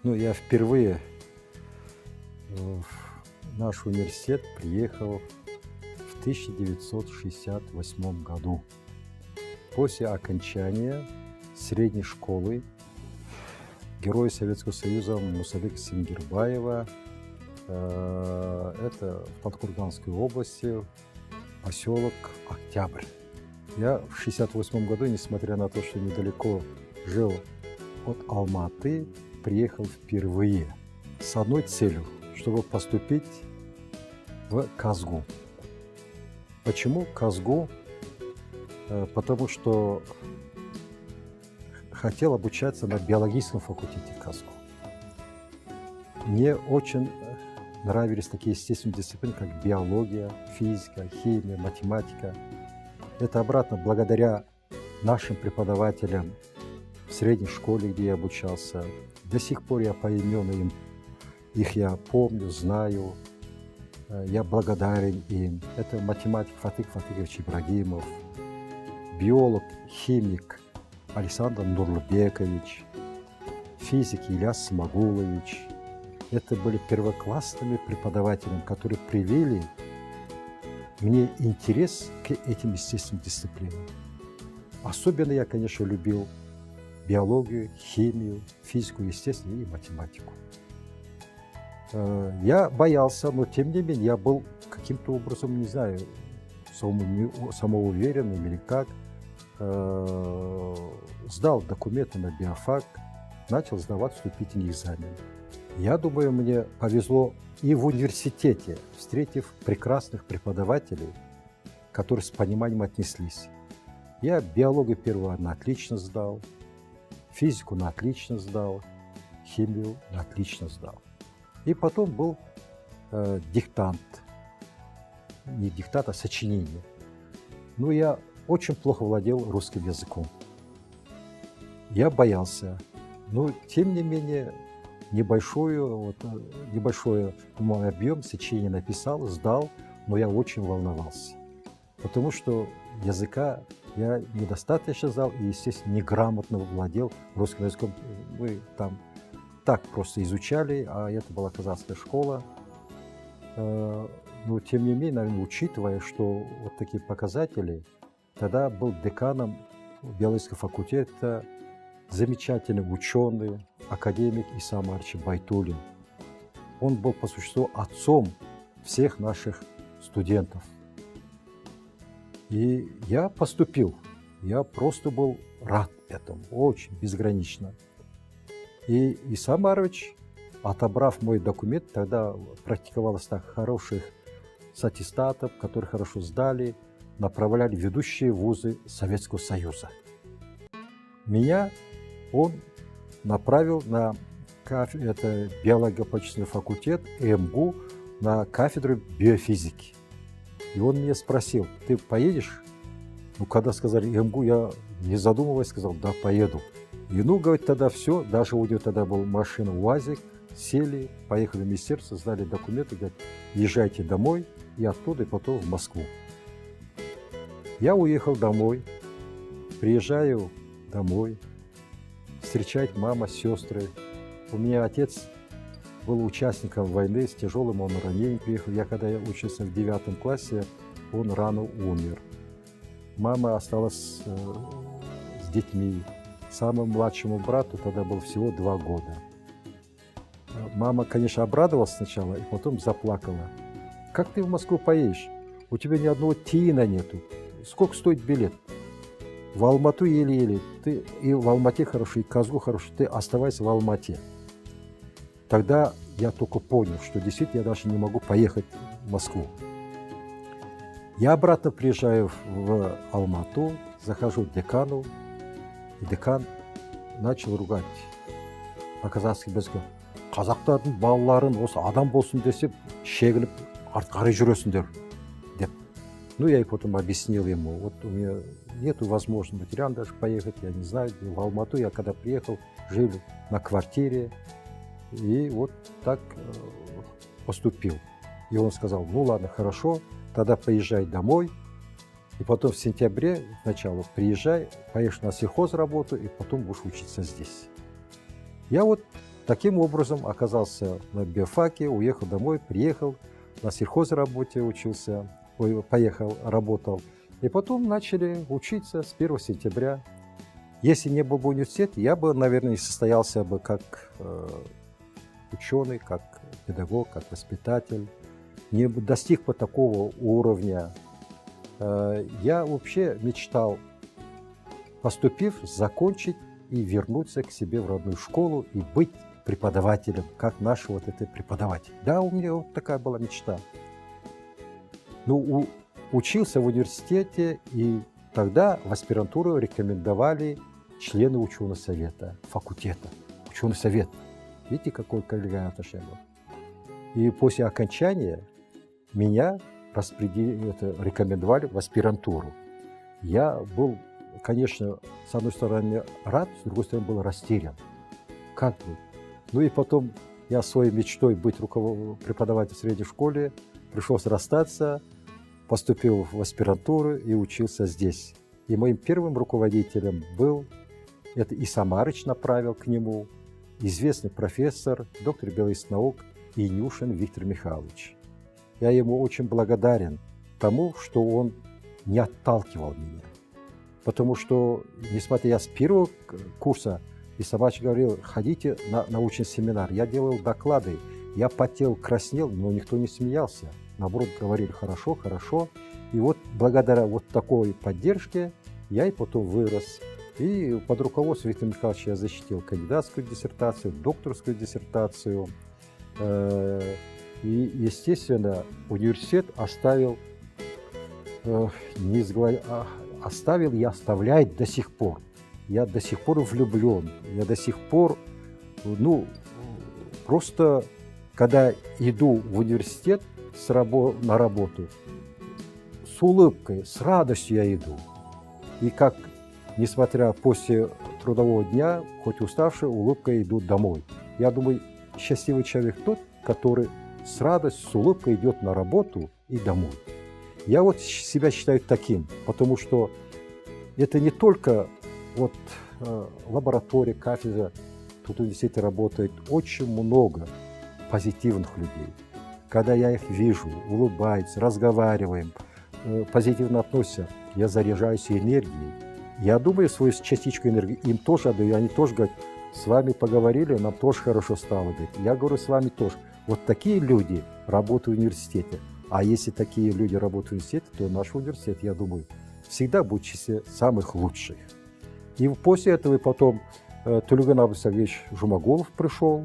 Ну, я впервые в наш университет приехал в 1968 году. После окончания средней школы Героя Советского Союза Мусабека Симгирбаева, это в Подкурганской области, поселок Октябрь. Я в 1968 году, несмотря на то, что недалеко жил от Алматы, приехал впервые с одной целью, чтобы поступить в Казгу. Почему Казгу? Потому что хотел обучаться на биологическом факультете Казгу. Мне очень нравились такие естественные дисциплины, как биология, физика, химия, математика. Это обратно благодаря нашим преподавателям в средней школе, где я обучался. До сих пор я поименно их я помню, знаю. Я благодарен им. Это математик Фатых Фатыхович Ибрагимов, биолог, химик Александр Нурлыбекович, физик Ильяс Смагулович. Это были первоклассными преподавателями, которые привили мне интерес к этим естественным дисциплинам. Особенно я, конечно, любил биологию, химию, физику, естественно, и математику. Я боялся, но тем не менее я был каким-то образом, не знаю, самоуверенным или как. Сдал документы на биофак, начал сдавать вступительный экзамен. Я думаю, мне повезло и в университете, встретив прекрасных преподавателей, которые с пониманием отнеслись. Я биологию первую на отлично сдал, физику на отлично сдал, химию на отлично сдал. И потом был диктант, не диктант, а сочинение. Но я очень плохо владел русским языком. Я боялся, но тем не менее небольшой мой объем сочинения написал, сдал, но я очень волновался, потому что языка я недостаточно знал и, естественно, неграмотно владел русским языком. Мы там так просто изучали, а это была казахская школа. Но, тем не менее, наверное, учитывая, что вот такие показатели, тогда был деканом биологического факультета замечательный ученый, академик Исам Арчи Байтулин. Он был по существу отцом всех наших студентов. И я поступил. Я просто был рад этому, очень безгранично. И Исам Арчи, отобрав мой документ, тогда практиковалось так, хороших с аттестатов, которые хорошо сдали, направляли в ведущие вузы Советского Союза. Меня он направил на биологический факультет МГУ на кафедру биофизики. И он меня спросил: ты поедешь? Ну, когда сказали МГУ, я, не задумываясь, сказал: да, поеду. И ну, говорит, тогда все, даже у него тогда была машина УАЗик, сели, поехали в министерство, сдали документы, говорят, езжайте домой, и оттуда, и потом в Москву. Я уехал домой, приезжаю домой, встречает мама, сестры. У меня отец был участником войны, с тяжелым он ранением приехал. Когда я учился в 9 классе, он рано умер. Мама осталась с детьми. Самому младшему брату тогда было всего 2 года. Мама, конечно, обрадовалась сначала, и потом заплакала. Как ты в Москву поедешь? У тебя ни одного тиина нету. Сколько стоит билет? В Алмату еле-еле. Ты и в Алмате хорошо, и Казгу хорошо. Ты оставайся в Алмате. Тогда я только понял, что действительно я даже не могу поехать в Москву. Я обратно приезжаю в Алмату, захожу к декану, и декан начал ругать по-казахски безге. Қазақтардың балаларын осы адам болсын десе, шегініп қарай жүресіңдер деп. Ну, я и потом объяснил ему, вот у меня нет возможности материально даже поехать, я не знаю, в Алмату я когда приехал, жили на квартире, и вот так поступил. И он сказал: ну ладно, хорошо, тогда поезжай домой, и потом в сентябре сначала приезжай, поедешь на сельхозработу, и потом будешь учиться здесь. Я вот Таким образом оказался на биофаке, уехал домой, приехал, на сельхозработе учился, поехал, работал. И потом начали учиться с 1 сентября. Если не был бы университет, я бы, наверное, не состоялся бы как ученый, как педагог, как воспитатель, не достиг бы такого уровня. Я вообще мечтал, поступив, закончить и вернуться к себе в родную школу и быть преподавателем, как наш вот этот преподаватель. Да, у меня вот такая была мечта. Ну, учился в университете, и тогда в аспирантуру рекомендовали члены ученого совета, факультета. Ученый совет. Видите, какое коллегиальное отношение было? И после окончания меня рекомендовали в аспирантуру. Я был, конечно, с одной стороны рад, с другой стороны был растерян. Как бы? Ну и потом я своей мечтой быть преподавателем в средней школе пришлось расстаться, поступил в аспирантуру и учился здесь. И моим первым руководителем был, это и Самарыч направил к нему, известный профессор, доктор биологических наук Инюшин Виктор Михайлович. Я ему очень благодарен тому, что он не отталкивал меня. Потому что, несмотря я с первого курса, и Самарыч говорил, ходите на научный семинар. Я делал доклады, я потел, краснел, но никто не смеялся. Наоборот, говорили, хорошо, хорошо. И вот благодаря вот такой поддержке я и потом вырос. И под руководством Виктора Михайловича я защитил кандидатскую диссертацию, докторскую диссертацию. И, естественно, университет оставил и оставляет до сих пор. Я до сих пор влюблен. Я до сих пор, просто, когда иду в университет на работу, с улыбкой, с радостью я иду. И как, несмотря после трудового дня, хоть уставший, улыбкой иду домой. Я думаю, счастливый человек тот, который с радостью, с улыбкой идет на работу и домой. Я вот себя считаю таким, потому что это не только вот лаборатория, кафедра, тут в университете работает очень много позитивных людей. Когда я их вижу, улыбаюсь, разговариваем, позитивно относятся, я заряжаюсь энергией. Я думаю, свою частичку энергии им тоже отдаю, они тоже говорят, с вами поговорили, нам тоже хорошо стало. Я говорю, с вами тоже. Вот такие люди работают в университете. А если такие люди работают в университете, то наш университет, я думаю, всегда будет в числе самых лучших. И после этого потом Тулиган Абдусагевич Жумагулов пришел.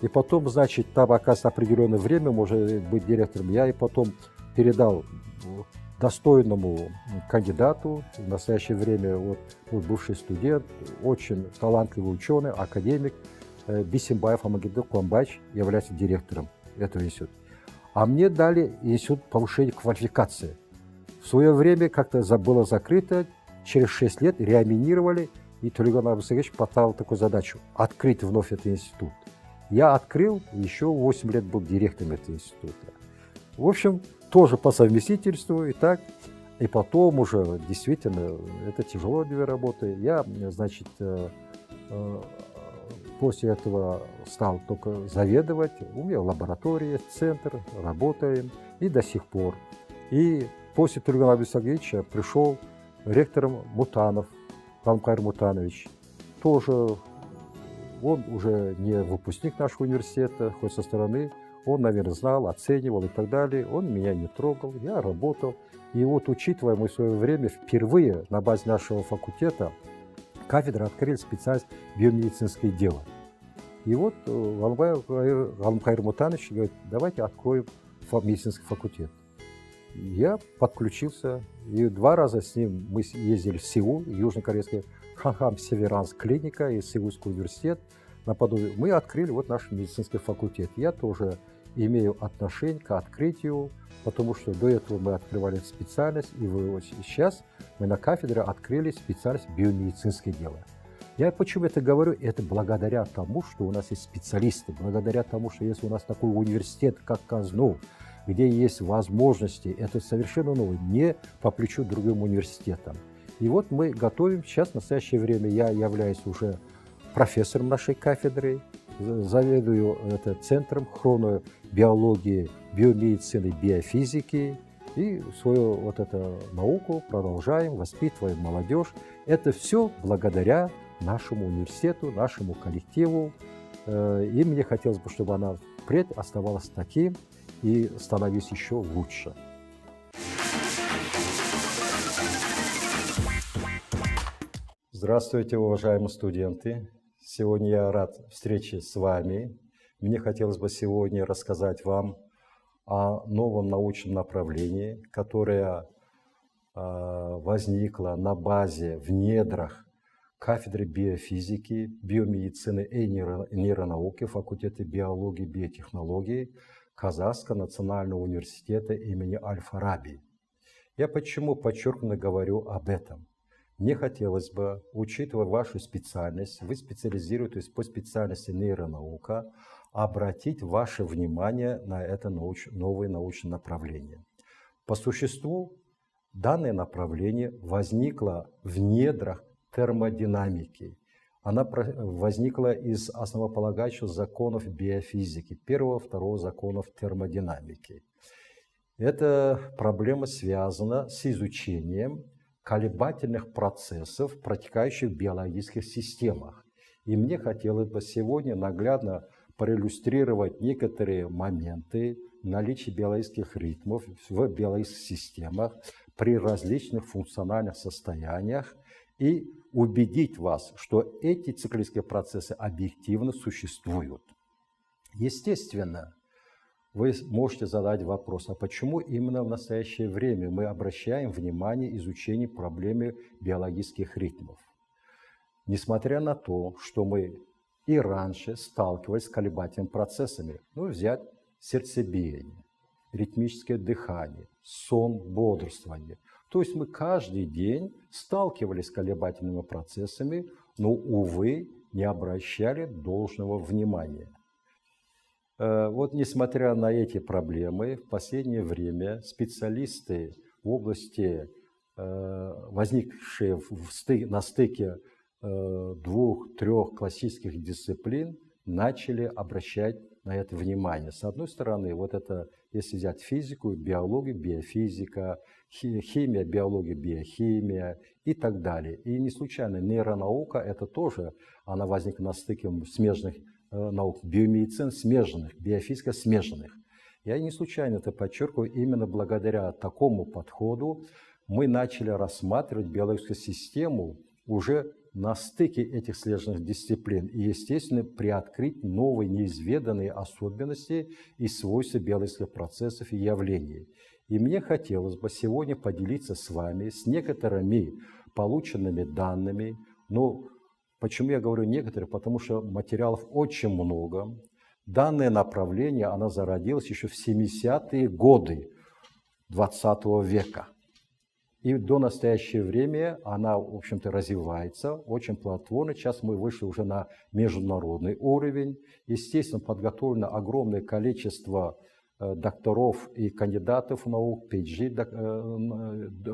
И потом, значит, там, оказывается, определенное время, может быть, директором, я и потом передал достойному кандидату, в настоящее время вот бывший студент, очень талантливый ученый, академик Бисимбаев Амагеддин Куамбаевич является директором этого института. А мне дали институт повышения квалификации. В свое время как-то было закрыто, через 6 лет реанимировали, и Тулиган Абдусагевич поставил такую задачу – открыть вновь этот институт. Я открыл, еще 8 лет был директором этого института. В общем, тоже по совместительству и так. И потом уже, действительно, это тяжело для работы. Я, значит, после этого стал только заведовать. У меня лаборатория, центр, работаем. И до сих пор. И после Тулигана Абдусагевича пришел ректором Мутанов, Галамкаир Мутанович. Тоже он уже не выпускник нашего университета, хоть со стороны. Он, наверное, знал, оценивал и так далее. Он меня не трогал, я работал. И вот, учитывая мы в свое время, впервые на базе нашего факультета кафедры открыли специальность биомедицинское дело. И вот Галамкаир Мутанович говорит, давайте откроем медицинский факультет. Я подключился, и 2 раза с ним мы ездили в Сеул, южнокорейская Ханхам Северанс клиника и Сеульский университет. Наподобие. Мы открыли вот наш медицинский факультет. Я тоже имею отношение к открытию, потому что до этого мы открывали специальность, и сейчас мы на кафедре открыли специальность биомедицинское дело. Я почему это говорю? Это благодаря тому, что у нас есть специалисты, благодаря тому, что есть у нас такой университет, как КАЗНУ, где есть возможности, это совершенно новое, не по плечу другим университетам. И вот мы готовим, сейчас в настоящее время я являюсь уже профессором нашей кафедры, заведую Центром хронобиологии, биомедицины, биофизики. И свою вот эту науку продолжаем, воспитываем молодежь. Это все благодаря нашему университету, нашему коллективу. И мне хотелось бы, чтобы она впредь оставалась таким и становилась еще лучше. Здравствуйте, уважаемые студенты! Сегодня я рад встрече с вами. Мне хотелось бы сегодня рассказать вам о новом научном направлении, которое возникло на базе, в недрах кафедры биофизики, биомедицины и нейронауки факультета биологии и биотехнологии Казахского национального университета имени Аль-Фараби. Я почему подчеркнуто говорю об этом? Мне хотелось бы, учитывая вашу специальность, вы специализируетесь по специальности нейронаука, обратить ваше внимание на это новое научное направление. По существу, данное направление возникло в недрах термодинамики. Она возникла из основополагающих законов биофизики, первого, второго законов термодинамики. Эта проблема связана с изучением колебательных процессов, протекающих в биологических системах. И мне хотелось бы сегодня наглядно проиллюстрировать некоторые моменты наличия биологических ритмов в биологических системах при различных функциональных состояниях и убедить вас, что эти циклические процессы объективно существуют. Естественно, вы можете задать вопрос, а почему именно в настоящее время мы обращаем внимание изучению проблемы биологических ритмов? Несмотря на то, что мы и раньше сталкивались с колебательными процессами. Взять сердцебиение, ритмическое дыхание, сон, бодрствование. То есть мы каждый день сталкивались с колебательными процессами, но, увы, не обращали должного внимания. Вот несмотря на эти проблемы, в последнее время специалисты в области, возникшие на стыке двух-трех классических дисциплин, начали обращать на это внимание. С одной стороны, вот это, если взять физику, биологию, биофизика, химия, биология, биохимия и так далее. И не случайно нейронаука, это тоже, она возникла на стыке смежных наук, биомедицин смежных, биофизика смежных. Я не случайно это подчеркиваю, именно благодаря такому подходу мы начали рассматривать биологическую систему уже на стыке этих смежных дисциплин и, естественно, приоткрыть новые неизведанные особенности и свойства биологических процессов и явлений. И мне хотелось бы сегодня поделиться с вами с некоторыми полученными данными. Но почему я говорю некоторые? Потому что материалов очень много. Данное направление, оно зародилось еще в 70-е годы 20 века. И до настоящего времени она, в общем-то, развивается очень плодотворно. Сейчас мы вышли уже на международный уровень. Естественно, подготовлено огромное количество докторов и кандидатов наук, PhD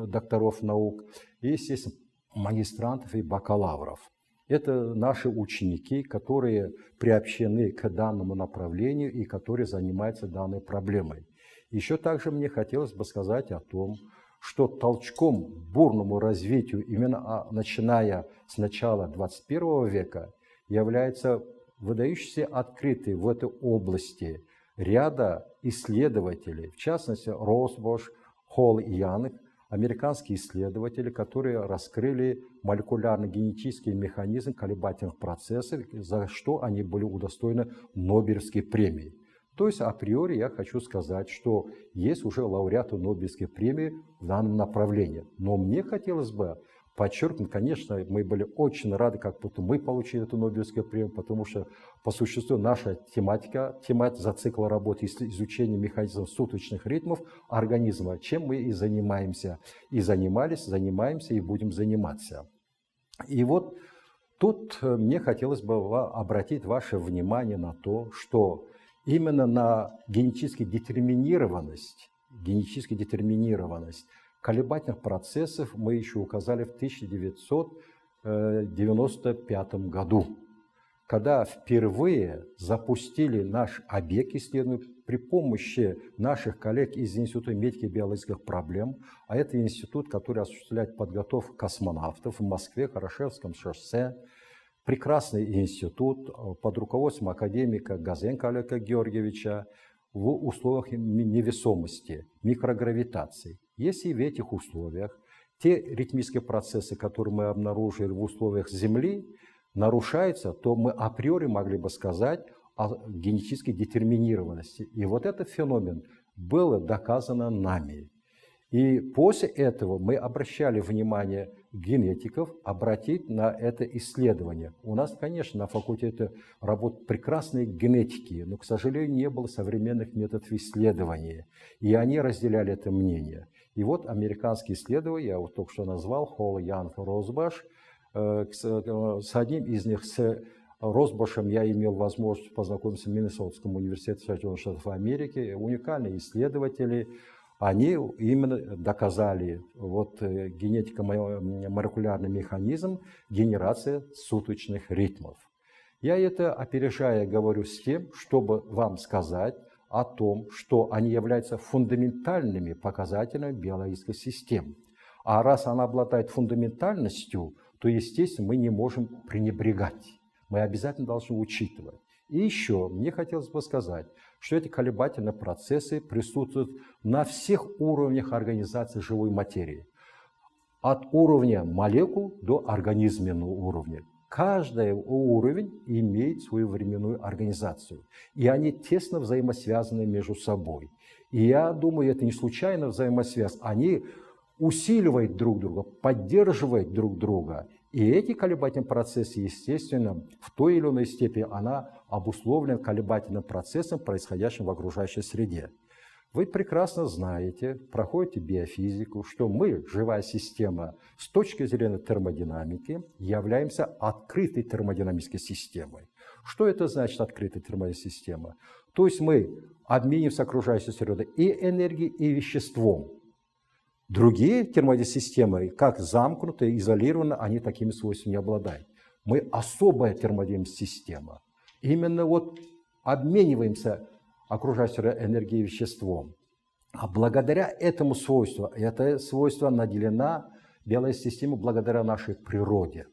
докторов наук, и, естественно, магистрантов и бакалавров. Это наши ученики, которые приобщены к данному направлению и которые занимаются данной проблемой. Еще также мне хотелось бы сказать о том, что толчком к бурному развитию, именно начиная с начала 21 века, является выдающийся открытый в этой области ряда исследователей, в частности, Росбош, Холл и Янг, американские исследователи, которые раскрыли молекулярно-генетический механизм колебательных процессов, за что они были удостоены Нобелевской премии. То есть априори я хочу сказать, что есть уже лауреаты Нобелевской премии в данном направлении. Но мне хотелось бы подчеркнуть, конечно, мы были очень рады, как будто мы получили эту Нобелевскую премию, потому что по существу наша тематика за цикл работы изучения механизмов суточных ритмов организма, чем мы и занимаемся. И занимаемся и будем заниматься. И вот тут мне хотелось бы обратить ваше внимание на то, что именно на генетическую детерминированность колебательных процессов мы еще указали в 1995 году. когда впервые запустили наш объект исследования при помощи наших коллег из Института медико биологических проблем, а это институт, который осуществляет подготовку космонавтов в Москве, Хорошевском шоссе, прекрасный институт под руководством академика Газенко Олега Георгиевича в условиях невесомости, микрогравитации. Если в этих условиях те ритмические процессы, которые мы обнаружили в условиях Земли, нарушаются, то мы априори могли бы сказать о генетической детерминированности. И вот этот феномен было доказано нами. И после этого мы обращали внимание генетиков обратить на это исследование. У нас, конечно, на факультете работают прекрасные генетики, но, к сожалению, не было современных методов исследования. И они разделяли это мнение. И вот американский исследователь, я вот только что назвал, Холл, Янг, Росбаш, с одним из них, с Росбашем, я имел возможность познакомиться в Миннесотском университете Соединенных Штатов Америки. Уникальные исследователи. Они именно доказали вот генетико-молекулярный механизм генерации суточных ритмов. Я это, опережая, говорю с тем, чтобы вам сказать о том, что они являются фундаментальными показателями биологической системы. А раз она обладает фундаментальностью, то, естественно, мы не можем пренебрегать. Мы обязательно должны учитывать. И еще мне хотелось бы сказать, что эти колебательные процессы присутствуют на всех уровнях организации живой материи. От уровня молекул до организменного уровня. Каждый уровень имеет свою временную организацию. И они тесно взаимосвязаны между собой. И я думаю, это не случайно взаимосвязь. Они усиливают друг друга, поддерживают друг друга. И эти колебательные процессы, естественно, в той или иной степени она обусловлена колебательным процессом, происходящим в окружающей среде. Вы прекрасно знаете, проходите биофизику, что мы, живая система, с точки зрения термодинамики, являемся открытой термодинамической системой. Что это значит открытая термодинамическая система? То есть мы обмениваемся окружающей средой и энергией, и веществом. Другие термодинамические системы, как замкнутые, изолированные, они такими свойствами не обладают. Мы особая термодинамическая система. Именно вот обмениваемся окружающей энергией и веществом. А благодаря этому свойству, это свойство наделена биологическая система благодаря нашей природе.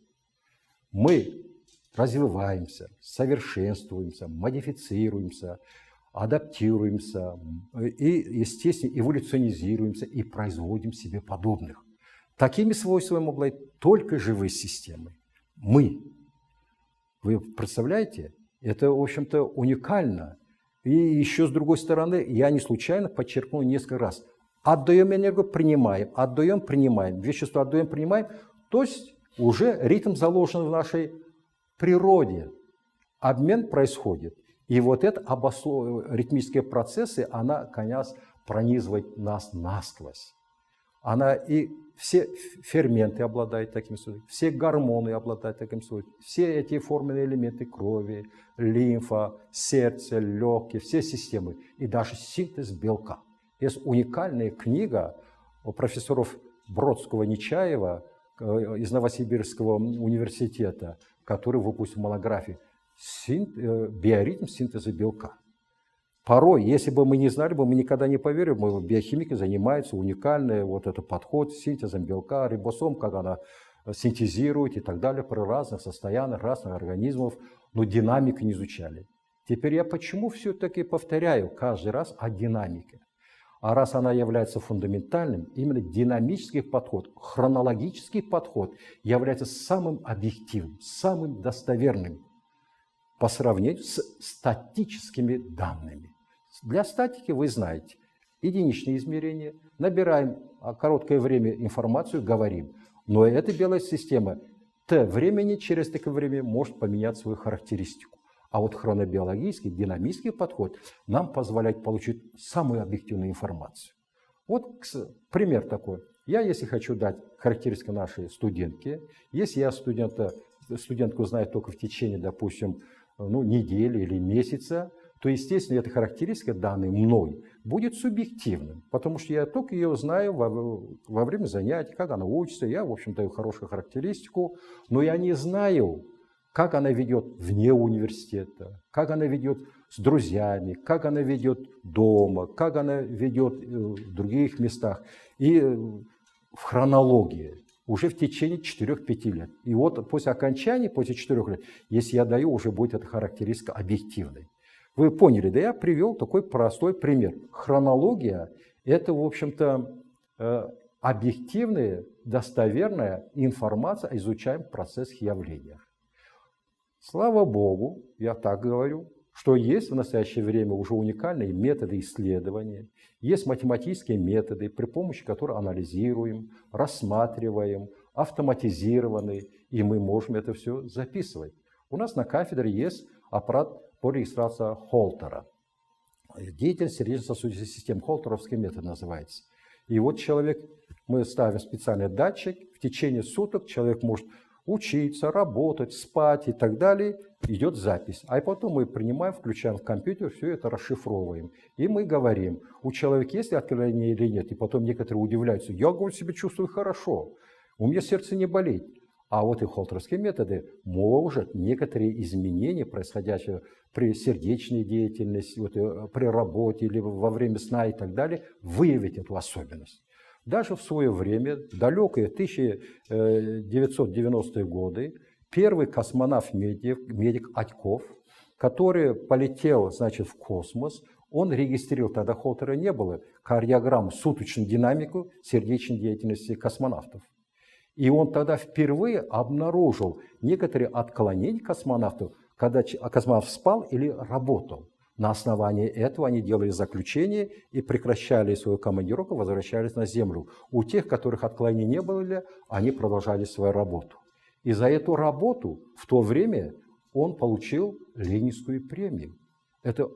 Мы развиваемся, совершенствуемся, модифицируемся, адаптируемся и, естественно, эволюционизируемся и производим себе подобных. Такими свойствами обладают только живые системы. Мы. Вы представляете? Это, в общем-то, уникально. И еще с другой стороны, я не случайно подчеркнул несколько раз. Отдаем энергию, принимаем, отдаем, принимаем. Вещество отдаем, принимаем. То есть уже ритм заложен в нашей природе. Обмен происходит. И вот это ритмические процессы, она, конечно, пронизывает нас насквозь. Она и все ферменты обладают таким свойством, все гормоны обладают таким свойством, все эти форменные элементы крови, лимфа, сердце, легкие, все системы, и даже синтез белка. Есть уникальная книга у профессоров Бродского, Нечаева из Новосибирского университета, который выпустил монографию «Биоритм синтеза белка». Порой, если бы мы не знали, мы никогда не поверили, биохимики занимаются уникальный вот этот подход с синтезом белка, рибосом, как она синтезирует и так далее, при разных состояниях, разных организмов, но динамику не изучали. Теперь я почему все-таки повторяю каждый раз о динамике? А раз она является фундаментальным, именно динамический подход, хронологический подход является самым объективным, самым достоверным по сравнению с статическими данными. Для статики вы знаете, единичные измерения, набираем короткое время информацию, говорим. Но эта биологическая система времени через такое время может поменять свою характеристику. А вот хронобиологический, динамический подход нам позволяет получить самую объективную информацию. Вот пример такой. Я, если хочу дать характеристику нашей студентке, если я студентку знаю только в течение, допустим, недели или месяца, то, естественно, эта характеристика, данная мной, будет субъективным, потому что я только ее знаю во время занятий, как она учится, я, в общем-то, даю хорошую характеристику, но я не знаю как она ведет вне университета, как она ведет с друзьями, как она ведет дома, как она ведет в других местах. И в хронологии уже в течение 4-5 лет. И вот после окончания, после 4 лет, если я даю, уже будет эта характеристика объективной. Вы поняли, да я привел такой простой пример. Хронология – это, в общем-то, объективная, достоверная информация о изучаемых процессах и явлениях. Слава Богу, я так говорю, что есть в настоящее время уже уникальные методы исследования, есть математические методы, при помощи которых анализируем, рассматриваем, автоматизированные, и мы можем это все записывать. У нас на кафедре есть аппарат по регистрации Холтера. Деятельность сердечно-сосудистой системы, холтеровский метод называется. И вот человек, мы ставим специальный датчик, в течение суток человек может учиться, работать, спать и так далее, идет запись. А потом мы принимаем, включаем в компьютер, все это расшифровываем. И мы говорим, у человека есть ли отклонение или нет. И потом некоторые удивляются, я, говорю, себя чувствую хорошо, у меня сердце не болит. А вот и холтеровские методы может некоторые изменения, происходящие при сердечной деятельности, вот, при работе или во время сна и так далее, выявить эту особенность. Даже в свое время, далекие 1990-е годы, первый космонавт-медик Атьков, который полетел, значит, в космос, он регистрировал, тогда Холтера не было, кардиограмму, суточную динамику сердечной деятельности космонавтов. И он тогда впервые обнаружил некоторые отклонения космонавтов, когда космонавт спал или работал. На основании этого они делали заключение и прекращали свою командировку, возвращались на Землю. У тех, которых отклонений не было, они продолжали свою работу. И за эту работу в то время он получил Ленинскую премию. Это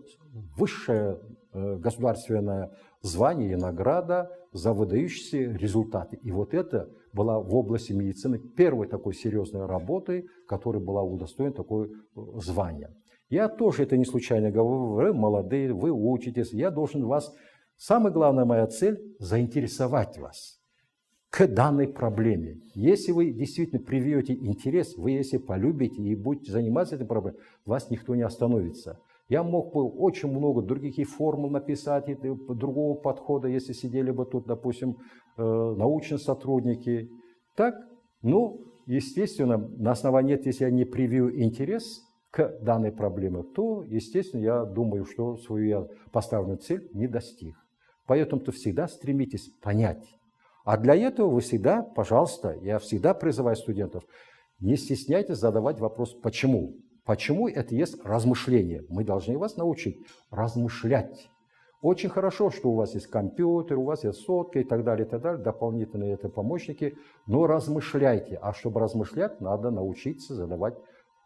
высшее государственное звание и награда за выдающиеся результаты. И вот это была в области медицины первой такой серьезной работой, которая была удостоена такое звание. Я тоже это не случайно говорю, вы молодые, вы учитесь, я должен вас, самая главная моя цель – заинтересовать вас к данной проблеме. Если вы действительно привьете интерес, вы если полюбите и будете заниматься этой проблемой, вас никто не остановится. Я мог бы очень много других и формул написать, и другого подхода, если сидели бы тут, допустим, научные сотрудники. Так, ну, естественно, на основании этого, если я не привью интерес к данной проблеме, то, естественно, я думаю, что свою я поставленную цель не достиг. Поэтому-то всегда стремитесь понять. А для этого вы всегда, пожалуйста, я всегда призываю студентов, не стесняйтесь задавать вопрос «почему?». Почему это есть размышление? Мы должны вас научить размышлять. Очень хорошо, что у вас есть компьютер, у вас есть сотка и так далее, дополнительные это помощники, но размышляйте. А чтобы размышлять, надо научиться задавать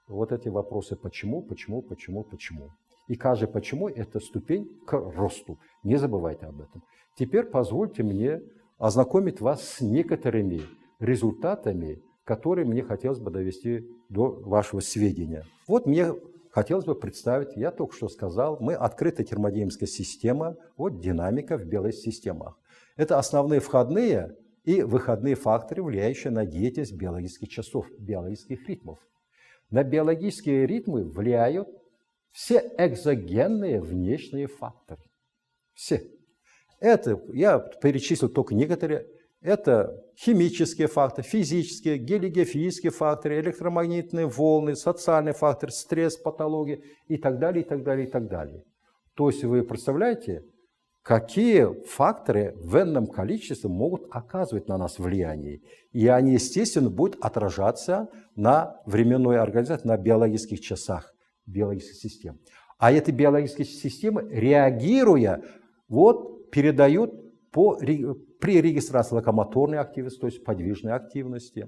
вот эти вопросы «почему?», «почему?», «почему?», «почему?». И каждый «почему» – это ступень к росту. Не забывайте об этом. Теперь позвольте мне ознакомить вас с некоторыми результатами, которые мне хотелось бы довести до вашего сведения. Вот мне хотелось бы представить, я только что сказал, мы открытая термодинамическая система, вот динамика в биосистемах. Это основные входные и выходные факторы, влияющие на деятельность биологических часов, биологических ритмов. На биологические ритмы влияют все экзогенные внешние факторы. Все. Это я перечислил только некоторые. Это химические факторы, физические, геологофизические факторы, электромагнитные волны, социальные факторы, стресс, патология и так далее, и так далее, и так далее. То есть вы представляете, какие факторы в энном количестве могут оказывать на нас влияние. И они, естественно, будут отражаться на временной организации, на биологических часах биологических систем. А эти биологические системы, реагируя, вот передают при регистрации локомоторной активности, то есть подвижной активности,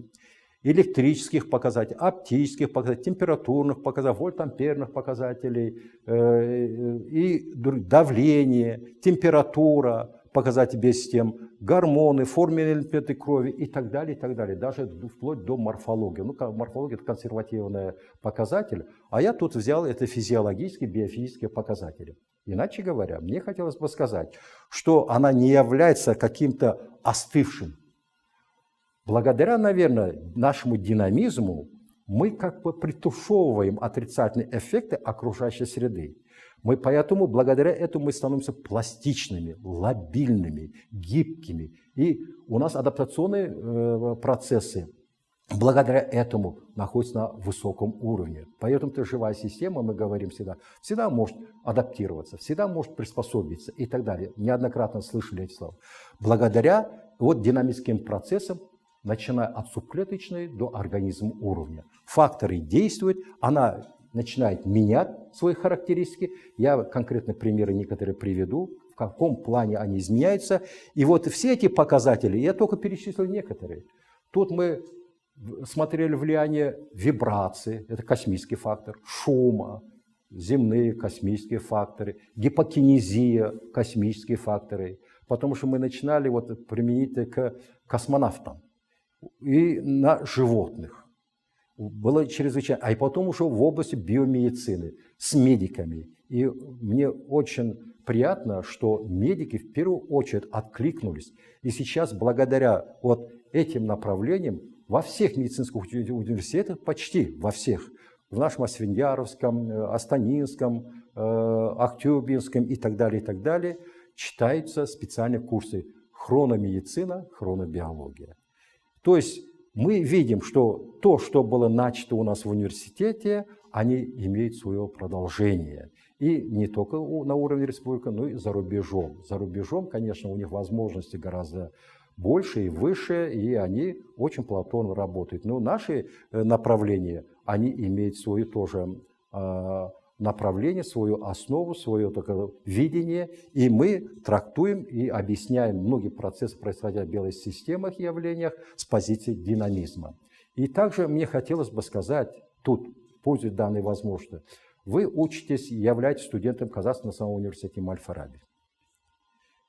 электрических показателей, оптических показателей, температурных показателей, вольтамперных показателей, и давление, температура, показатели биосистем, гормоны, форменные элементы крови и так далее, даже вплоть до морфологии. Ну, морфология – это консервативный показатель, а я тут взял это физиологические, биофизические показатели. Иначе говоря, мне хотелось бы сказать, что она не является каким-то остывшим. Благодаря, наверное, нашему динамизму мы как бы притушевываем отрицательные эффекты окружающей среды. Мы поэтому, благодаря этому, мы становимся пластичными, лобильными, гибкими. И у нас адаптационные процессы благодаря этому находятся на высоком уровне. Поэтому живая система, мы говорим всегда может адаптироваться, всегда может приспособиться и так далее. Неоднократно слышали эти слова. Благодаря динамическим процессам, начиная от субклеточной до организма уровня. Факторы действуют, она начинает менять свои характеристики. Я конкретно примеры некоторые приведу, в каком плане они изменяются. И вот все эти показатели, я только перечислил некоторые. Тут мы смотрели влияние вибрации, это космический фактор, шума, земные космические факторы, гипокинезия, космические факторы. Потому что мы начинали применить к космонавтам и на животных. Было чрезвычайно. А и потом уже в области биомедицины с медиками. И мне очень приятно, что медики в первую очередь откликнулись. И сейчас благодаря этим направлениям во всех медицинских университетах, почти во всех, в нашем Асфендияровском, Астанинском, Актюбинском и так далее, читаются специальные курсы хрономедицина, хронобиология. То есть мы видим, что то, что было начато у нас в университете, они имеют свое продолжение. И не только на уровне республики, но и за рубежом. За рубежом, конечно, у них возможности гораздо больше и выше, и они очень плодотворно работают. Но наши направления, они имеют свое тоже направление, свою основу, свое видение, и мы трактуем и объясняем многие процессы, происходящие в белых системах и явлениях, с позиции динамизма. И также мне хотелось бы сказать, тут, пользуясь данной возможностью, вы учитесь, являетесь студентом Казахстанского национального университета Аль-Фараби.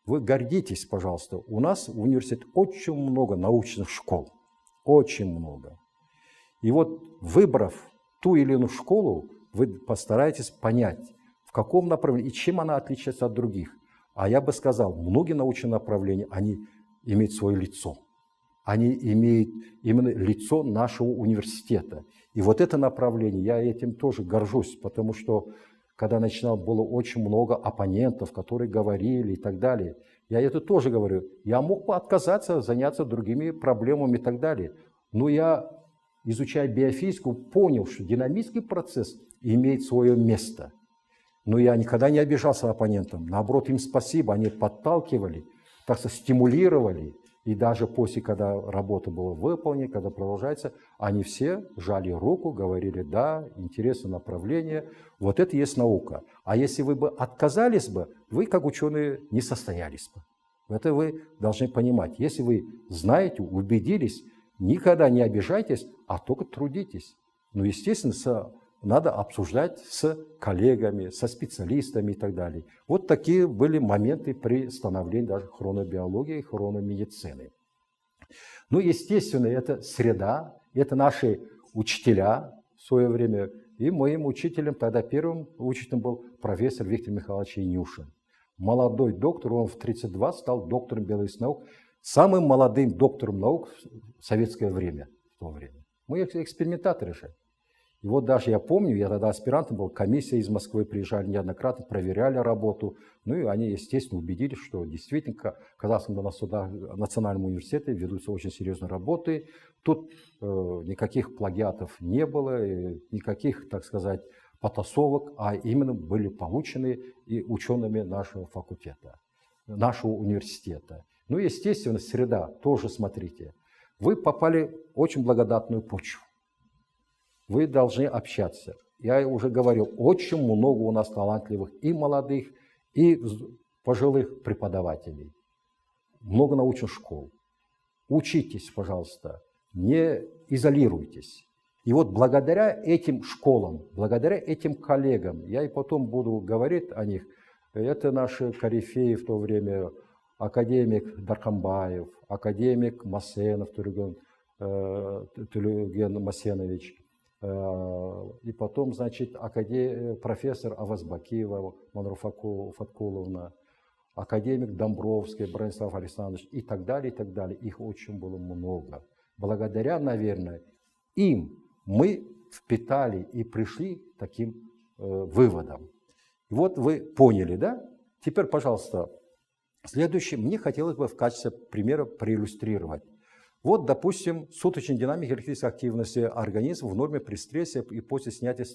Вы гордитесь, пожалуйста, у нас в университете очень много научных школ, очень много. И выбрав ту или иную школу, вы постараетесь понять, в каком направлении и чем она отличается от других. А я бы сказал, многие научные направления, они имеют свое лицо. Они имеют именно лицо нашего университета. И это направление, я этим тоже горжусь, потому что, когда начинал, было очень много оппонентов, которые говорили и так далее. Я это тоже говорю. Я мог бы отказаться, заняться другими проблемами и так далее. Но я, изучая биофизику, понял, что динамический процесс имеет свое место. Но я никогда не обижался оппонентам. Наоборот, им спасибо. Они подталкивали, так сказать, стимулировали. И даже после, когда работа была выполнена, когда продолжается, они все жали руку, говорили, да, интересное направление. Вот это и есть наука. А если вы бы отказались бы, вы, как ученые, не состоялись бы. Это вы должны понимать. Если вы знаете, убедились, никогда не обижайтесь, а только трудитесь. Ну, естественно, надо обсуждать с коллегами, со специалистами и так далее. Вот такие были моменты при становлении даже хронобиологии и хрономедицины. Ну, естественно, это среда, это наши учителя в свое время. И моим учителем, тогда первым учителем был профессор Виктор Михайлович Янюшин. Молодой доктор, он в 32 стал доктором биологических наук, самым молодым доктором наук в советское время, в то время. Мы экспериментаторы же. И даже я помню, я тогда аспирантом был, комиссия из Москвы приезжали неоднократно, проверяли работу. Ну и они, естественно, убедились, что действительно в Казахском национальном университете ведутся очень серьезные работы. Тут никаких плагиатов не было, никаких, так сказать, потасовок, а именно были получены и учеными нашего факультета, нашего университета. Ну, естественно, среда тоже, смотрите, вы попали в очень благодатную почву. Вы должны общаться. Я уже говорил, очень много у нас талантливых и молодых, и пожилых преподавателей. Много научных школ. Учитесь, пожалуйста, не изолируйтесь. И благодаря этим школам, благодаря этим коллегам, я и потом буду говорить о них, это наши корифеи в то время, академик Дархамбаев, академик Масенов, Тулеген Масенович, и потом, значит, профессор Авазбакиева, Манура Фаткуловна, академик Домбровский, Бронислав Александрович и так далее, и так далее. Их очень было много. Благодаря, наверное, им мы впитали и пришли к таким выводам. И вот вы поняли, да? Теперь, пожалуйста, следующее. Мне хотелось бы в качестве примера проиллюстрировать. Вот, допустим, суточная динамика электрической активности организма в норме при стрессе и после снятия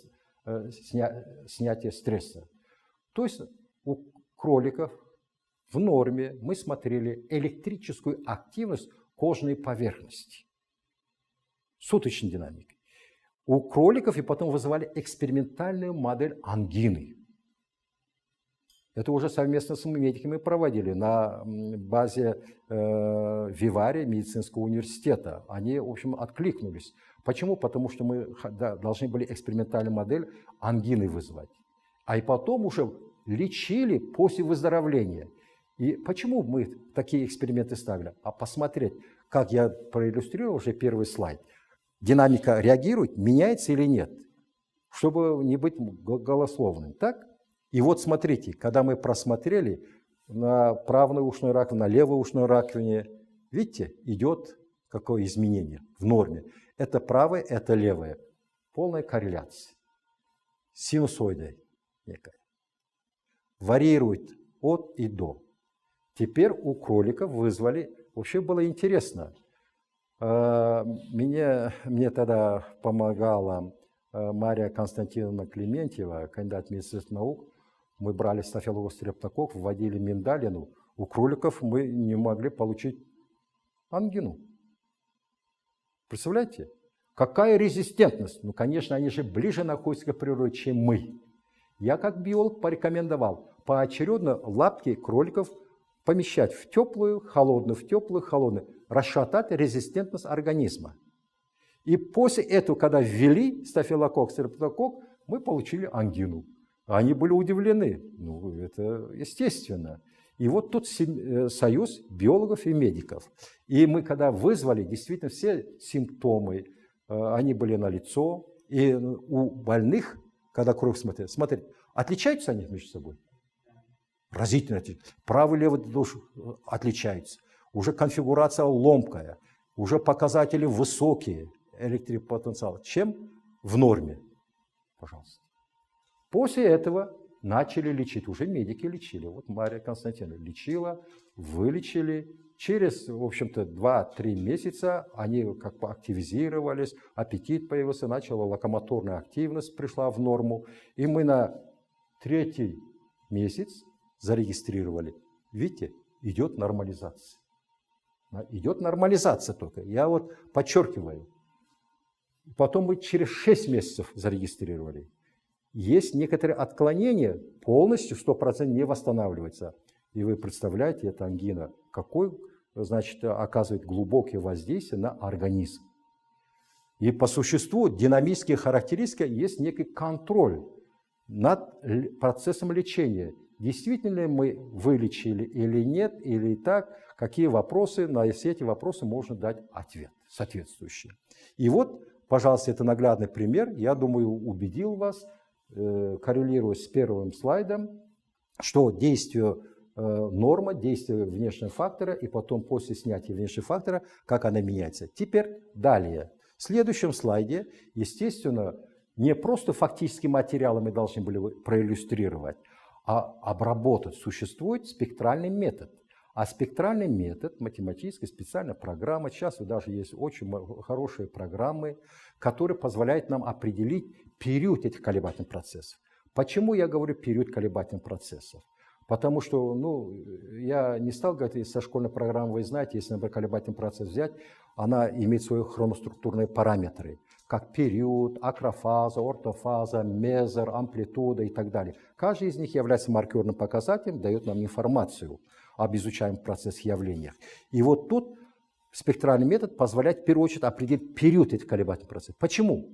стресса. То есть у кроликов в норме мы смотрели электрическую активность кожной поверхности. Суточной динамики. У кроликов и потом вызывали экспериментальную модель ангины. Это уже совместно с медиками проводили на базе Вивари медицинского университета. Они, в общем, откликнулись. Почему? Потому что мы должны были экспериментальную модель ангины вызвать. А и потом уже лечили после выздоровления. И почему мы такие эксперименты ставили? А посмотреть, как я проиллюстрировал уже первый слайд. Динамика реагирует, меняется или нет, чтобы не быть голословным. Так? И вот смотрите, когда мы просмотрели на правой ушной раковине, на левой ушной раковине, видите, идет какое изменение в норме. Это правое, это левое. Полная корреляция. Синусоида некая. Варьирует от и до. Теперь у кроликов вызвали, вообще было интересно. Мне тогда помогала Мария Константиновна Клементьева, кандидат медицинских наук. Мы брали стафилококк стрептококк, вводили миндалину. У кроликов мы не могли получить ангину. Представляете? Какая резистентность? Ну, конечно, они же ближе находятся к природе, чем мы. Я как биолог порекомендовал поочередно лапки кроликов помещать в теплую, холодную, в теплую, холодную, расшатать резистентность организма. И после этого, когда ввели стафилококк, стрептококк, мы получили ангину. Они были удивлены. Ну, это естественно. И вот тут союз биологов и медиков. И мы, когда вызвали, действительно, все симптомы, они были налицо. И у больных, когда кровь смотрят, отличаются они между собой? Разительно отличаются. Правый и левый душ отличаются. Уже конфигурация ломкая, уже показатели высокие, электропотенциал, чем в норме. Пожалуйста. После этого начали лечить. Уже медики лечили. Вот Мария Константиновна лечила, вылечили. Через, в общем-то, 2-3 месяца они как бы активизировались, аппетит появился, начала локомоторная активность, пришла в норму. И мы на 3-й месяц зарегистрировали. Видите, идет нормализация. Идет нормализация только. Я вот подчеркиваю. Потом мы через 6 месяцев зарегистрировали. Есть некоторые отклонения, полностью 100% не восстанавливается. И вы представляете, эта ангина, какой, значит, оказывает глубокое воздействие на организм. И по существу динамические характеристики есть некий контроль над процессом лечения. Действительно ли мы вылечили или нет, или так, какие вопросы, на все эти вопросы можно дать ответ соответствующий. И вот, пожалуйста, это наглядный пример, я думаю, убедил вас, коррелируя с первым слайдом, что действие норма, действие внешнего фактора, и потом после снятия внешнего фактора, как она меняется. Теперь далее. В следующем слайде, естественно, не просто фактические материалы мы должны были проиллюстрировать, а обработать. Существует спектральный метод. А спектральный метод, математическая специальная программа, сейчас даже есть очень хорошие программы, которые позволяют нам определить период этих колебательных процессов. Почему я говорю период колебательных процессов? Потому что, я не стал говорить, со школьной программы вы знаете, если, например, колебательный процесс взять, она имеет свои хроноструктурные параметры, как период, акрофаза, ортофаза, мезер, амплитуда и так далее. Каждый из них является маркерным показателем, дает нам информацию об изучаемых процессах и явлениях. И вот тут спектральный метод позволяет в первую очередь определить период этих колебательных процессов. Почему?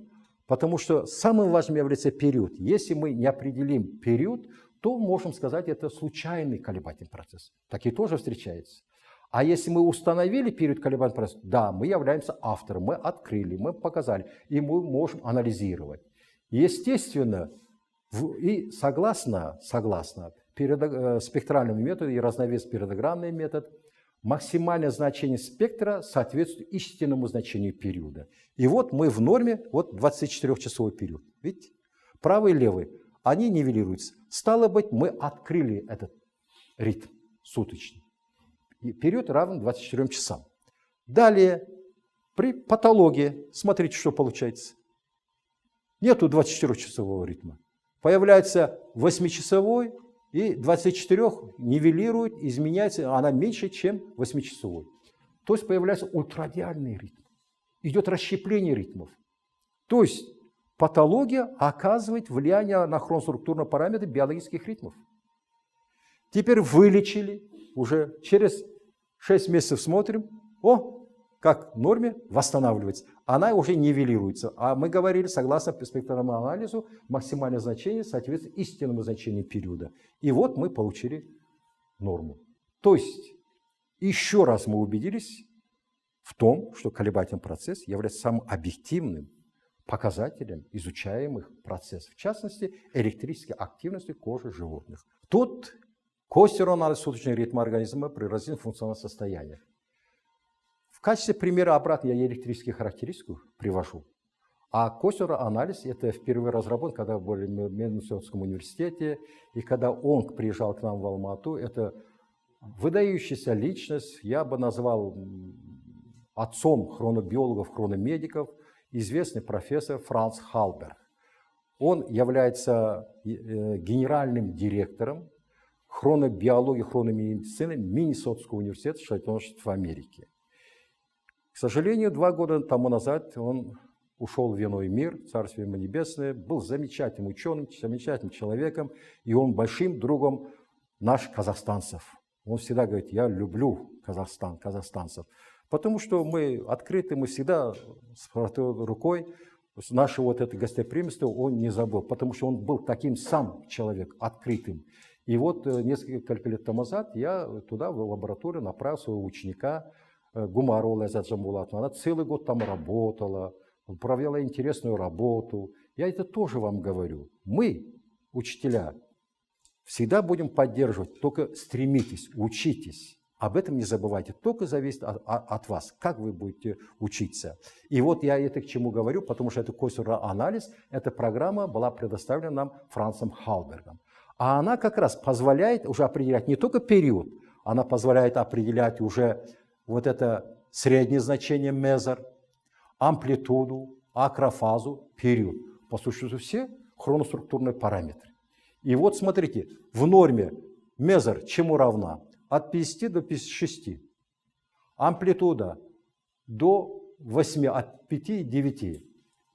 Потому что самым важным является период. Если мы не определим период, то можем сказать, это случайный колебательный процесс. Такие тоже встречаются. А если мы установили период колебательного процесса, да, мы являемся автором, мы открыли, мы показали, и мы можем анализировать. Естественно, и согласно спектральному методу и разновес периодограммный метод, максимальное значение спектра соответствует истинному значению периода. И вот мы в норме, вот 24-часовой период. Видите? Правый и левый, они нивелируются. Стало быть, мы открыли этот ритм суточный. И период равен 24 часам. Далее, при патологии, смотрите, что получается. Нету 24-часового ритма. Появляется 8-часовой, и 24 нивелирует, изменяется, она меньше, чем 8-часовой. То есть появляется ультрадиальный ритм. Идет расщепление ритмов. То есть патология оказывает влияние на хроноструктурные параметры биологических ритмов. Теперь вылечили, уже через 6 месяцев смотрим, как в норме восстанавливается. Она уже нивелируется. А мы говорили, согласно спектральному анализу, максимальное значение соответствует истинному значению периода. И вот мы получили норму. То есть, еще раз мы убедились в том, что колебательный процесс является самым объективным показателем изучаемых процессов, в частности, электрической активности кожи животных. Тут косвенный суточный ритм организма при различных функциональных состояниях. В качестве примера обратно я электрические характеристики привожу. А косвенный анализ это впервые разработан, когда были в Медицинском университете, и когда он приезжал к нам в Алмату, это выдающаяся личность, я бы назвал отцом хронобиологов, хрономедиков, известный профессор Франц Халберг. Он является генеральным директором хронобиологии, хрономедицины Миннесотского университета США в Америке. К сожалению, 2 года тому назад он ушел в иной мир, Царствие ему небесное, был замечательным ученым, замечательным человеком, и он большим другом наших казахстанцев. Он всегда говорит, я люблю Казахстан, казахстанцев, потому что мы открыты, мы всегда с рукой, наше вот это гостеприимство он не забыл, потому что он был таким сам человек, открытым. И вот несколько лет тому назад я туда, в лабораторию, направил своего ученика, Гумарова Ляззат Жамбулатовна. Она целый год там работала, провела интересную работу. Я это тоже вам говорю. Мы, учителя, всегда будем поддерживать, только стремитесь, учитесь. Об этом не забывайте, только зависит от вас, как вы будете учиться. И вот я это к чему говорю, потому что это косвенный анализ, эта программа была предоставлена нам Францем Халбергом. А она как раз позволяет уже определять не только период, она позволяет определять уже вот это среднее значение мезер, амплитуду, акрофазу, период. По сути, все хроноструктурные параметры. И вот смотрите, в норме мезер чему равна? От 50 до 56. Амплитуда до 8, от 5 до 9.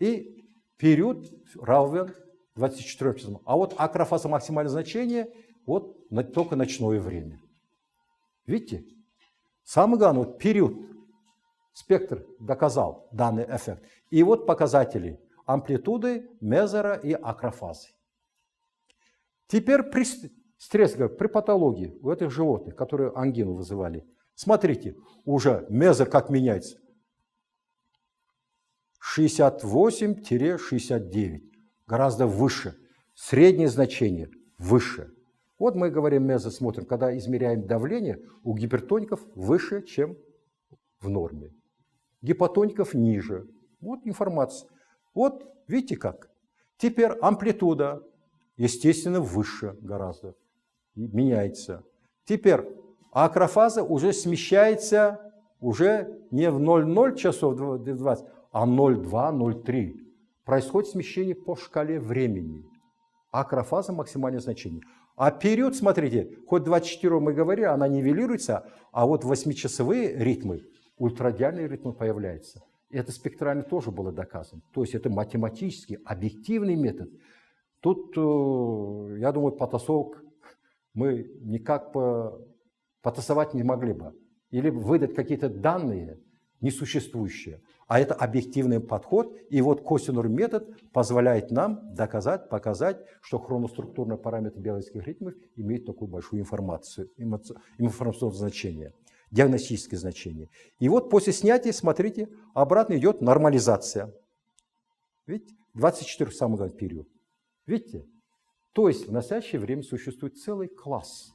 И период равен 24 часам. А вот акрофаза максимальное значение вот только ночное время. Видите? Самое главное, вот период, спектр доказал данный эффект. И вот показатели амплитуды, мезера и акрофазы. Теперь при стрессе, при патологии у этих животных, которые ангину вызывали, смотрите, уже мезер как меняется. 68-69, гораздо выше. Среднее значение выше. Вот мы говорим мезер, смотрим, когда измеряем давление, у гипертоников выше, чем в норме. Гипотоников ниже. Вот информация. Вот видите как. Теперь амплитуда, естественно, выше гораздо. Меняется. Теперь акрофаза уже смещается уже не в 00 часов 20, а 02-03. Происходит смещение по шкале времени. Акрофаза максимальное значение. А период, смотрите, хоть 24 мы говорили, она нивелируется, а вот 8-часовые ритмы, ультрадиальные ритмы появляются. Это спектрально тоже было доказано. То есть это математический, объективный метод. Тут, я думаю, потасовок мы никак потасовать не могли бы. Или выдать какие-то данные несуществующие. А это объективный подход. И вот косвенный метод позволяет нам доказать, показать, что хроноструктурные параметры биологических ритмов имеют такую большую информацию, информационное значение, диагностическое значение. И вот после снятия, смотрите, обратно идет нормализация. Видите? 24 самый главный период. Видите? То есть в настоящее время существует целый класс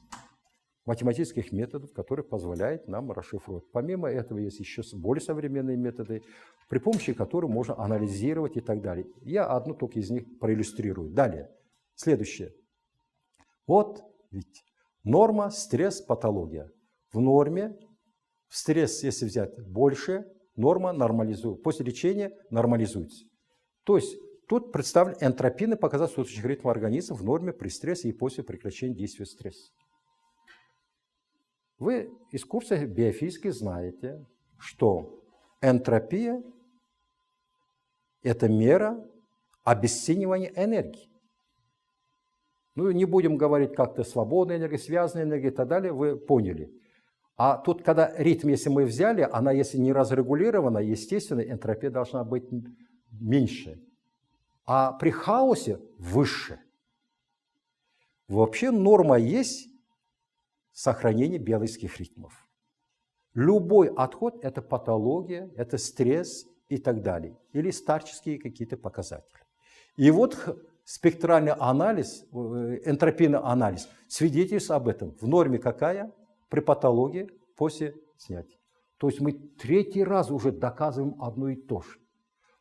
математических методов, которые позволяют нам расшифровать. Помимо этого есть еще более современные методы, при помощи которых можно анализировать и так далее. Я одну только из них проиллюстрирую. Далее, следующее. Вот, видите, норма, стресс, патология. В норме, в стресс, если взять больше, норма нормализуется. После лечения нормализуется. То есть тут представлен энтропийный показатель суточных ритмов организма в норме при стрессе и после прекращения действия стресса. Вы из курса биофизики знаете, что энтропия – это мера обесценивания энергии. Ну, не будем говорить как-то свободная энергия, связанная энергия и так далее, вы поняли. А тут, когда ритм, если мы взяли, она, если не разрегулирована, естественно, энтропия должна быть меньше. А при хаосе выше. Вообще норма есть сохранение биологических ритмов. Любой отход – это патология, это стресс и так далее. Или старческие какие-то показатели. И вот спектральный анализ, энтропийный анализ свидетельствует об этом. В норме какая? При патологии после снятия. То есть мы третий раз уже доказываем одно и то же.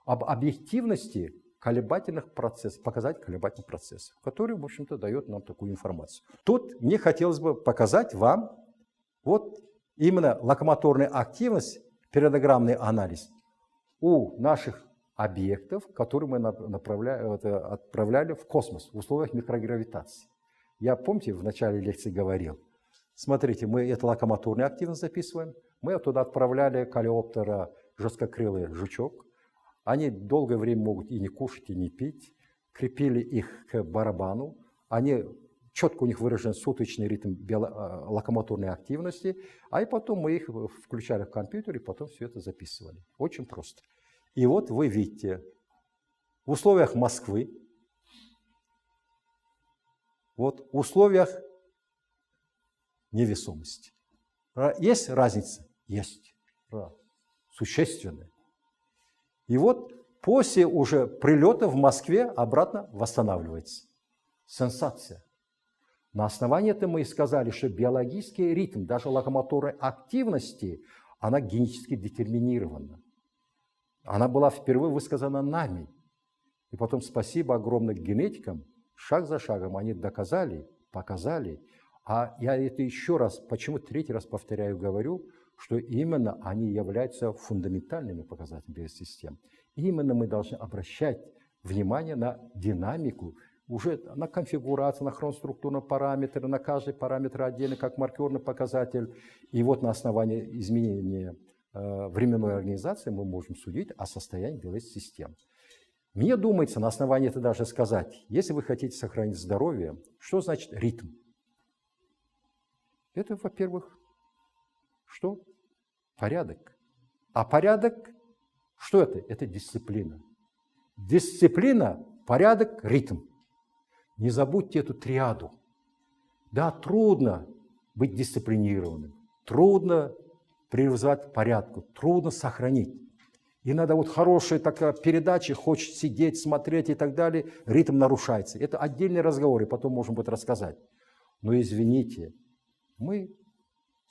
Об объективности колебательных процессов, показатель колебательных процессов, который, в общем-то, дает нам такую информацию. Тут мне хотелось бы показать вам вот именно локомоторная активность, периодограммный анализ у наших объектов, которые мы отправляли в космос в условиях микрогравитации. Я, помните, в начале лекции говорил, смотрите, мы эту локомоторную активность записываем, мы туда отправляли калиоптера жесткокрылый жучок. Они долгое время могут и не кушать, и не пить. Крепили их к барабану. Четко у них выражен суточный ритм локомоторной активности. А и потом мы их включали в компьютер, и потом все это записывали. Очень просто. И вот вы видите, в условиях Москвы, вот в условиях невесомости. Есть разница? Есть. Существенная. И вот после уже прилета в Москве обратно восстанавливается. Сенсация. На основании этого мы и сказали, что биологический ритм, даже локомоторной активности, она генетически детерминирована. Она была впервые высказана нами. И потом спасибо огромным генетикам, шаг за шагом они доказали, показали. А я это еще раз, почему третий раз повторяю, говорю, что именно они являются фундаментальными показателями биосистем. Именно мы должны обращать внимание на динамику, уже на конфигурацию, на хроноструктурные параметры, на каждый параметр отдельно, как маркерный показатель. И вот на основании изменения временной организации мы можем судить о состоянии биологических систем. Мне думается, на основании этого даже сказать, если вы хотите сохранить здоровье, что значит ритм? Это, во-первых, что? Порядок. А порядок, что это? Это дисциплина. Дисциплина, порядок, ритм. Не забудьте эту триаду. Да, трудно быть дисциплинированным, трудно привязать к порядку, трудно сохранить. И надо вот хорошая такая передача, хочешь сидеть, смотреть и так далее, ритм нарушается. Это отдельный разговор, и потом можем будет рассказать. Но извините,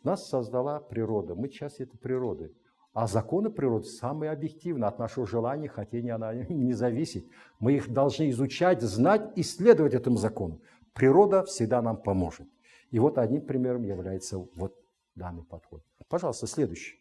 нас создала природа, мы часть этой природы. А законы природы самые объективные, от нашего желания, хотения она не зависит. Мы их должны изучать, знать, исследовать этому закону. Природа всегда нам поможет. И вот одним примером является вот данный подход. Пожалуйста, следующий.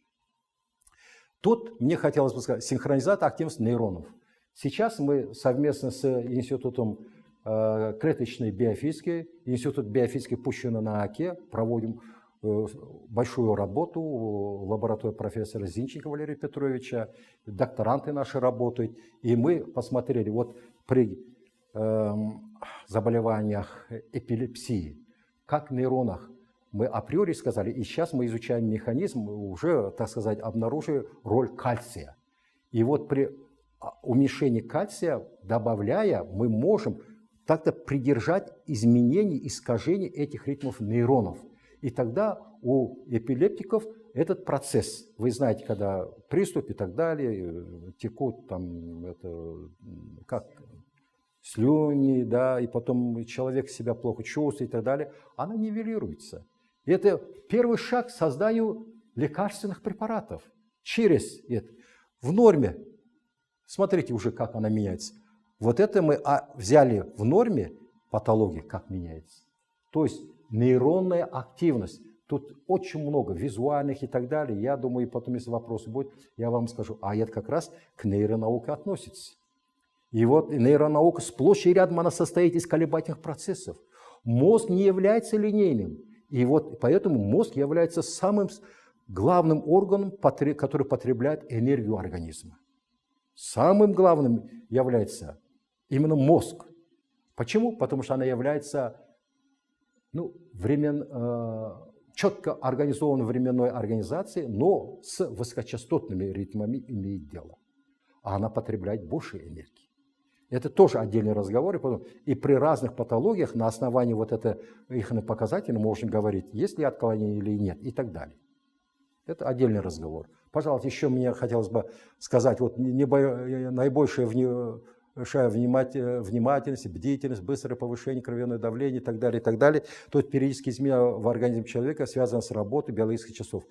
Тут мне хотелось бы сказать, синхронизация активности нейронов. Сейчас мы совместно с Институтом клеточной биофизики, Институт биофизики Пущино на Оке проводим большую работу в лаборатории профессора Зинченко Валерия Петровича, докторанты наши работают, и мы посмотрели, вот при заболеваниях эпилепсии, как в нейронах, мы априори сказали, и сейчас мы изучаем механизм, уже, так сказать, обнаружили роль кальция. И вот при уменьшении кальция, добавляя, мы можем как-то придержать изменений, искажений этих ритмов нейронов. И тогда у эпилептиков этот процесс, вы знаете, когда приступ и так далее, текут там, как слюни, да, и потом человек себя плохо чувствует и так далее, она нивелируется. Это первый шаг к созданию лекарственных препаратов. Через это. В норме, смотрите уже, как она меняется. Вот это мы взяли в норме патологии, как меняется. То есть нейронная активность. Тут очень много визуальных и так далее. Я думаю, потом, если вопросы будут, я вам скажу. А это как раз к нейронауке относится. И вот нейронаука сплошь и рядом, она состоит из колебательных процессов. Мозг не является линейным. И вот поэтому мозг является самым главным органом, который потребляет энергию организма. Самым главным является именно мозг. Почему? Потому что она является четко организованной временной организацией, но с высокочастотными ритмами имеет дело. А она потребляет больше энергии. Это тоже отдельный разговор. И при разных патологиях на основании вот их показателей мы можем говорить, есть ли отклонение или нет, и так далее. Это отдельный разговор. Пожалуйста, еще мне хотелось бы сказать, вот наибольшая внимательность, бдительность, быстрое повышение кровяного давления и так далее, то есть периодические изменения в организме человека связаны с работой биологических часов.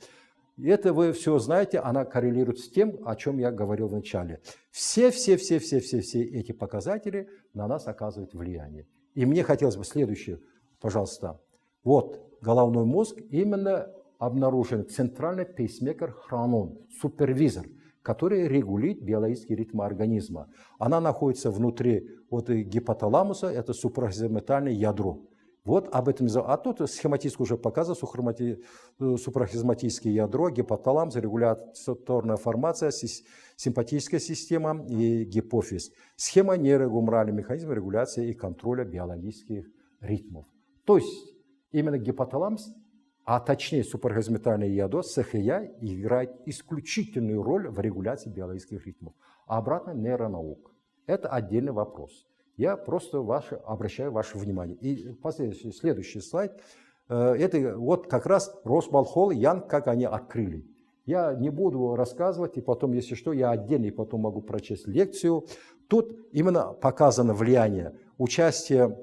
И это вы все знаете, она коррелирует с тем, о чем я говорил в начале. Все эти показатели на нас оказывают влияние. И мне хотелось бы следующее, пожалуйста. Вот головной мозг, именно обнаружен центральный пейсмейкер хронон, супервизор, который регулирует биологический ритм организма. Она находится внутри гипоталамуса, это супрахизматальное ядро. Вот об этом. А тут схематически уже показано супрахизматическое ядро, гипоталамус, регуляторная формация, симпатическая система и гипофиз. Схема нейрогуморального механизма регуляции и контроля биологических ритмов. То есть именно гипоталамус, а точнее супрахизматальное ядро, СХЯ, играет исключительную роль в регуляции биологических ритмов. А обратно нейронаука. Это отдельный вопрос. Я просто обращаю ваше внимание. И следующий слайд. Это вот как раз Росбалхол и Янг, как они открыли. Я не буду рассказывать, и потом, если что, я отдельно потом могу прочесть лекцию. Тут именно показано влияние, участие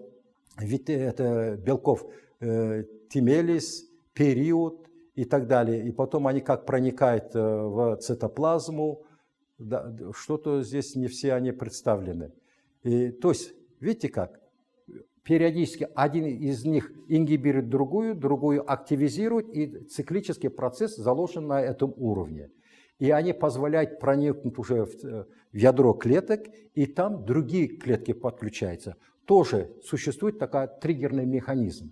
белков тимелис, период и так далее. И потом они как проникают в цитоплазму. Да, что-то здесь не все они представлены. То есть, видите как? Периодически один из них ингибирует другую активизирует, и циклический процесс заложен на этом уровне. И они позволяют проникнуть уже в ядро клеток, и там другие клетки подключаются. Тоже существует такой триггерный механизм.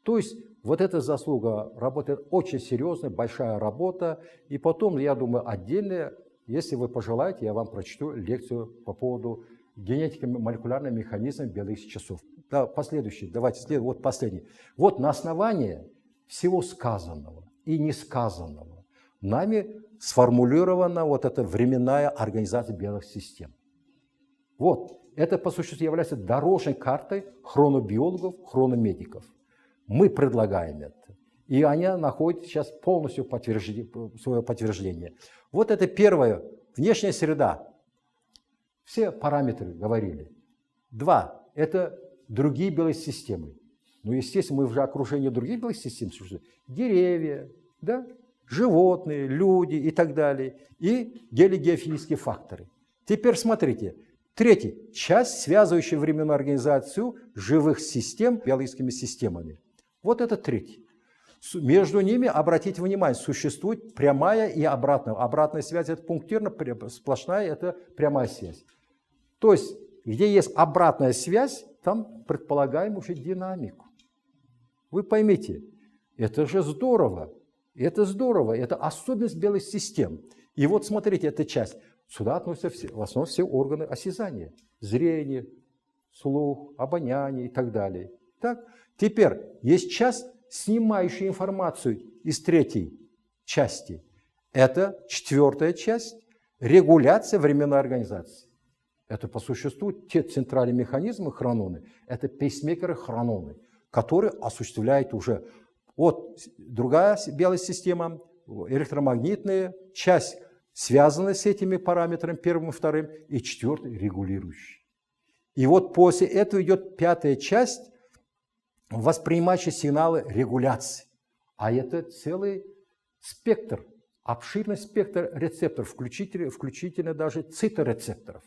То есть, вот эта заслуга работает очень серьезная, большая работа. И потом, я думаю, отдельно, если вы пожелаете, я вам прочту лекцию по поводу генетики молекулярного механизма биологических часов. Да, последующий, давайте, вот последний. Вот на основании всего сказанного и несказанного нами сформулирована вот эта временная организация биологических систем. Вот, это по существу является дорожной картой хронобиологов, хрономедиков. Мы предлагаем это. И они находят сейчас полностью свое подтверждение. Вот это первое, внешняя среда. Все параметры говорили. 2. Это другие биологические системы. Ну, естественно, мы в окружении других биологических систем. Деревья, да? Животные, люди и так далее. И геологеофизические факторы. Теперь смотрите. 3. Часть, связывающая временную организацию живых систем биологическими системами. Вот это 3. Между ними, обратите внимание, существует прямая и обратная. Обратная связь – это пунктирно, сплошная – это прямая связь. То есть, где есть обратная связь, там предполагаем уже динамику. Вы поймите, это же здорово. Это здорово, это особенность белых систем. И вот смотрите, эта часть. Сюда относятся в основном все органы осязания. Зрение, слух, обоняние и так далее. Так? Теперь есть часть, снимающая информацию из 3 части. Это 4 часть, регуляция временной организации. Это по существу те центральные механизмы хрононы, это пейсмейкеры хрононы, которые осуществляют уже другая белая система, электромагнитная часть, связанная с этими параметрами, 1 и 2, и 4 регулирующий. И вот после этого идет 5 часть, воспринимающая сигналы регуляции. а это целый спектр, обширный спектр рецепторов, включительно даже циторецепторов.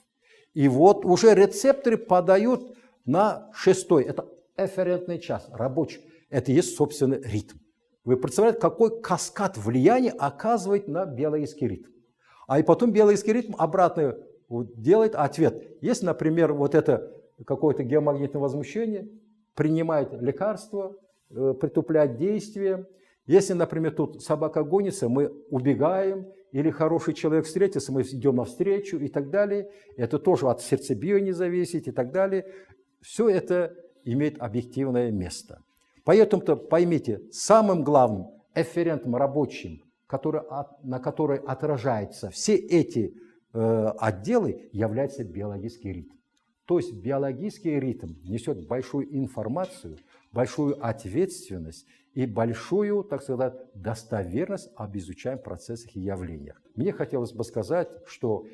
И вот уже рецепторы подают на 6-й, это эфферентный час, рабочий. Это и есть, собственно, ритм. Вы представляете, какой каскад влияния оказывает на биологический ритм. А и потом биологический ритм обратно делает ответ. Если, например, вот это какое-то геомагнитное возмущение, принимает лекарство, притупляет действие. Если, например, тут собака гонится, мы убегаем, или хороший человек встретится, мы идем навстречу и так далее. Это тоже от сердцебиения зависит и так далее. Все это имеет объективное место. Поэтому-то поймите, самым главным эфферентом рабочим, на который отражаются все эти отделы, является биологический ритм. То есть биологический ритм несет большую информацию, большую ответственность и большую, так сказать, достоверность об изучаемых процессах и явлениях. Мне хотелось бы сказать, что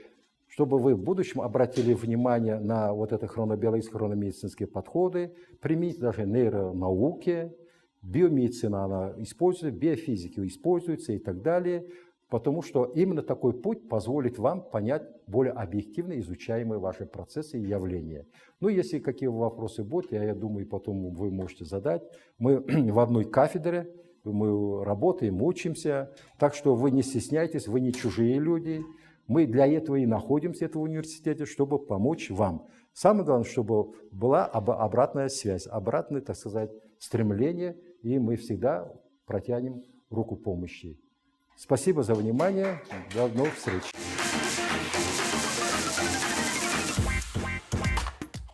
чтобы вы в будущем обратили внимание на вот это хронобиологические, хрономедицинские подходы, применить даже нейронауки, биомедицина она используется, биофизика используется и так далее, потому что именно такой путь позволит вам понять более объективно изучаемые ваши процессы и явления. Ну, если какие вопросы будут, я думаю, потом вы можете задать. Мы в одной кафедре, мы работаем, учимся, так что вы не стесняйтесь, вы не чужие люди. Мы для этого и находимся в университете, чтобы помочь вам. Самое главное, чтобы была обратная связь, обратное, так сказать, стремление, и мы всегда протянем руку помощи. Спасибо за внимание. До новых встреч.